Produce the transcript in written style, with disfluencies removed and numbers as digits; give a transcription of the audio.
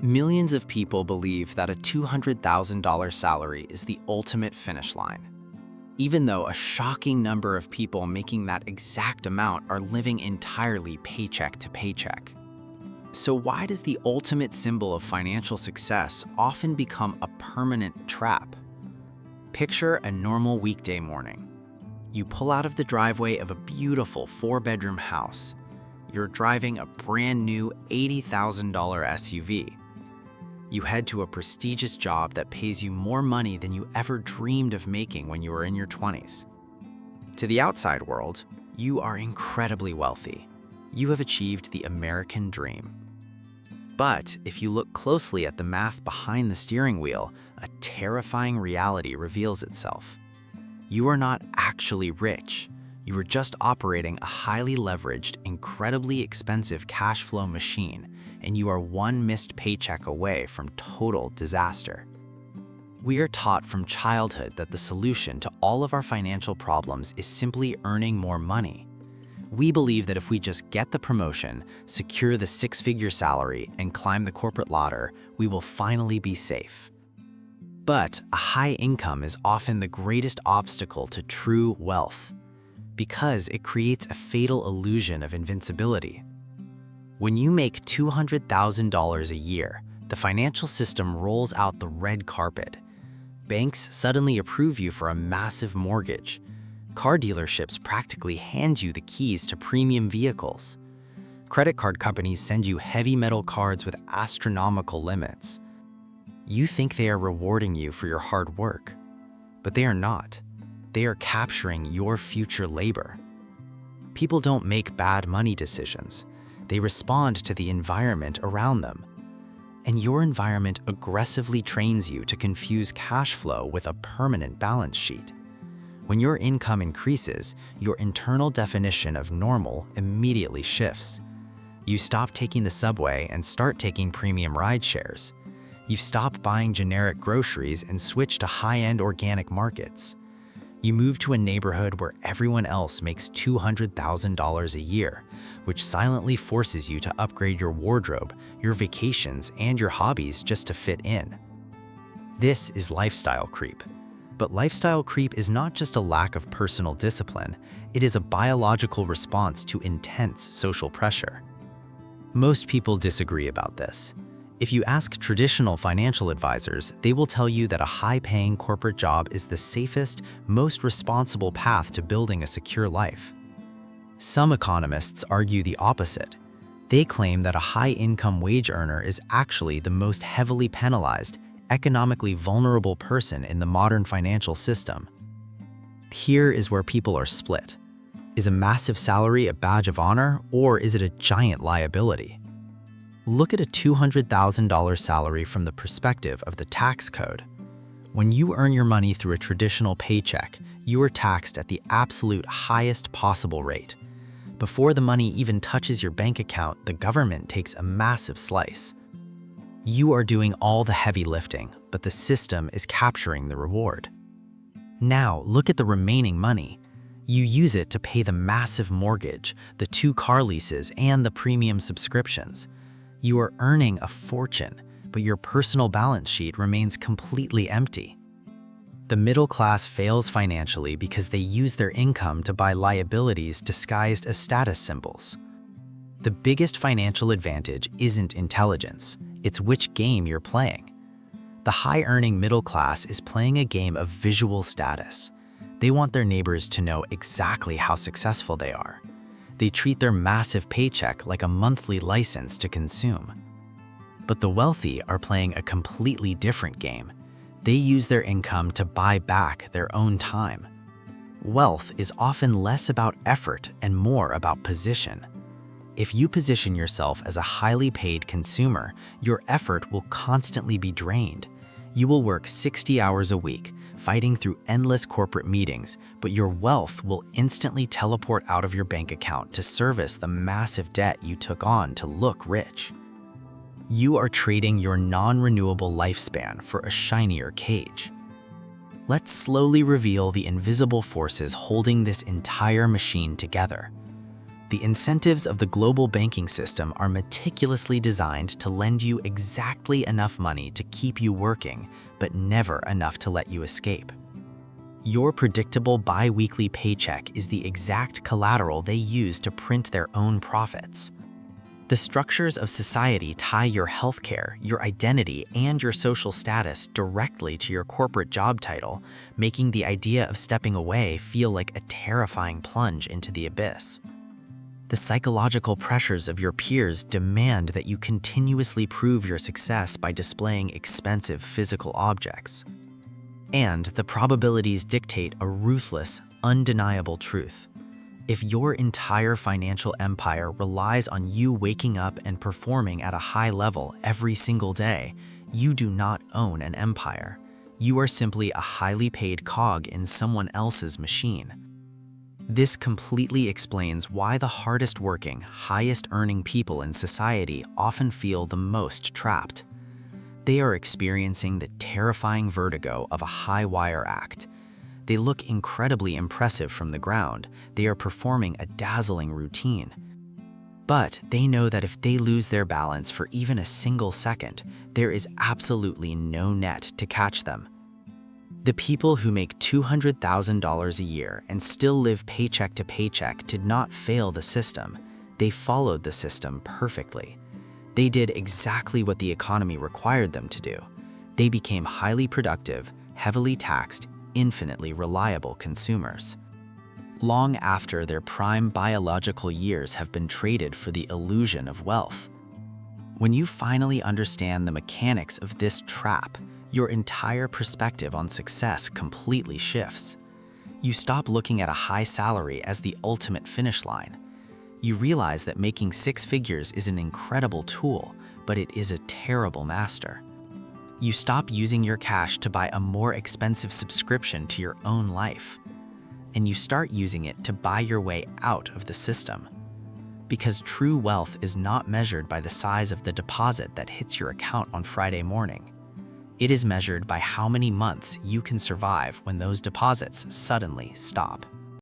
Millions of people believe that a $200,000 salary is the ultimate finish line, even though a shocking number of people making that exact amount are living entirely paycheck to paycheck. So why does the ultimate symbol of financial success often become a permanent trap? Picture a normal weekday morning. You pull out of the driveway of a beautiful 4-bedroom house. You're driving a brand new $80,000 SUV. You head to a prestigious job that pays you more money than you ever dreamed of making when you were in your 20s. To the outside world, you are incredibly wealthy. You have achieved the American dream. But if you look closely at the math behind the steering wheel, a terrifying reality reveals itself. You are not actually rich. You are just operating a highly leveraged, incredibly expensive cash flow machine, and you are one missed paycheck away from total disaster. We are taught from childhood that the solution to all of our financial problems is simply earning more money. We believe that if we just get the promotion, secure the six-figure salary, and climb the corporate ladder, we will finally be safe. But a high income is often the greatest obstacle to true wealth, because it creates a fatal illusion of invincibility. When you make $200,000 a year, the financial system rolls out the red carpet. Banks suddenly approve you for a massive mortgage. Car dealerships practically hand you the keys to premium vehicles. Credit card companies send you heavy metal cards with astronomical limits. You think they are rewarding you for your hard work, but they are not. They are capturing your future labor. People don't make bad money decisions. They respond to the environment around them. And your environment aggressively trains you to confuse cash flow with a permanent balance sheet. When your income increases, your internal definition of normal immediately shifts. You stop taking the subway and start taking premium ride shares. You stop buying generic groceries and switch to high-end organic markets. You move to a neighborhood where everyone else makes $200,000 a year, which silently forces you to upgrade your wardrobe, your vacations, and your hobbies just to fit in. This is lifestyle creep. But lifestyle creep is not just a lack of personal discipline, it is a biological response to intense social pressure. Most people disagree about this. If you ask traditional financial advisors, they will tell you that a high-paying corporate job is the safest, most responsible path to building a secure life. Some economists argue the opposite. They claim that a high-income wage earner is actually the most heavily penalized, economically vulnerable person in the modern financial system. Here is where people are split. Is a massive salary a badge of honor, or is it a giant liability? Look at a $200,000 salary from the perspective of the tax code. When you earn your money through a traditional paycheck, you are taxed at the absolute highest possible rate. Before the money even touches your bank account, the government takes a massive slice. You are doing all the heavy lifting, but the system is capturing the reward. Now, look at the remaining money. You use it to pay the massive mortgage, the 2 car leases, and the premium subscriptions. You are earning a fortune, but your personal balance sheet remains completely empty. The middle class fails financially because they use their income to buy liabilities disguised as status symbols. The biggest financial advantage isn't intelligence, it's which game you're playing. The high-earning middle class is playing a game of visual status. They want their neighbors to know exactly how successful they are. They treat their massive paycheck like a monthly license to consume. But the wealthy are playing a completely different game. They use their income to buy back their own time. Wealth is often less about effort and more about position. If you position yourself as a highly paid consumer, your effort will constantly be drained. You will work 60 hours a week, fighting through endless corporate meetings, but your wealth will instantly teleport out of your bank account to service the massive debt you took on to look rich. You are trading your non-renewable lifespan for a shinier cage. Let's slowly reveal the invisible forces holding this entire machine together. The incentives of the global banking system are meticulously designed to lend you exactly enough money to keep you working, but never enough to let you escape. Your predictable bi-weekly paycheck is the exact collateral they use to print their own profits. The structures of society tie your healthcare, your identity, and your social status directly to your corporate job title, making the idea of stepping away feel like a terrifying plunge into the abyss. The psychological pressures of your peers demand that you continuously prove your success by displaying expensive physical objects. And the probabilities dictate a ruthless, undeniable truth. If your entire financial empire relies on you waking up and performing at a high level every single day, you do not own an empire. You are simply a highly paid cog in someone else's machine. This completely explains why the hardest working, highest earning people in society often feel the most trapped. They are experiencing the terrifying vertigo of a high-wire act. They look incredibly impressive from the ground. They are performing a dazzling routine. But they know that if they lose their balance for even a single second, there is absolutely no net to catch them. The people who make $200,000 a year and still live paycheck to paycheck did not fail the system. They followed the system perfectly. They did exactly what the economy required them to do. They became highly productive, heavily taxed, infinitely reliable consumers. Long after their prime biological years have been traded for the illusion of wealth. When you finally understand the mechanics of this trap, your entire perspective on success completely shifts. You stop looking at a high salary as the ultimate finish line. You realize that making six figures is an incredible tool, but it is a terrible master. You stop using your cash to buy a more expensive subscription to your own life, and you start using it to buy your way out of the system. Because true wealth is not measured by the size of the deposit that hits your account on Friday morning. It is measured by how many months you can survive when those deposits suddenly stop.